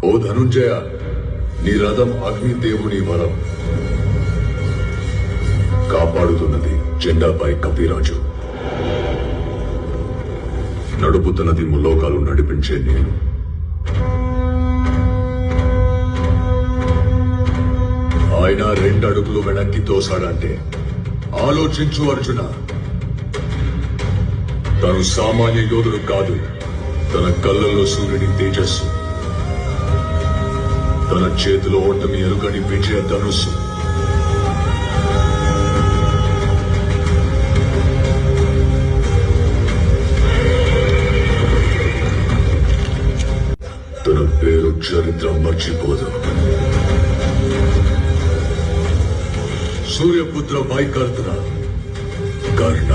ఓ ధనుంజయ, నీ రథం అగ్నిదేవుని వరం కాపాడుతున్నది. జెండాపై కపిరాజు, నడుపుతున్నది ముల్లోకాలు నడిపించే నేను. ఆయన 2 అడుగులు వెనక్కి తోసాడంటే ఆలోచించు అర్జున. తను సామాన్య యోధుడు కాదు. తన కళ్ళల్లో సూర్యుడి తేజస్సు, తన చేతిలో ఓటమి ఎరుగని విజయ ధనుస్సు. తన పేరు చరిత్ర మర్చిపోదు. సూర్యపుత్ర వైకర్ణ కర్ణ.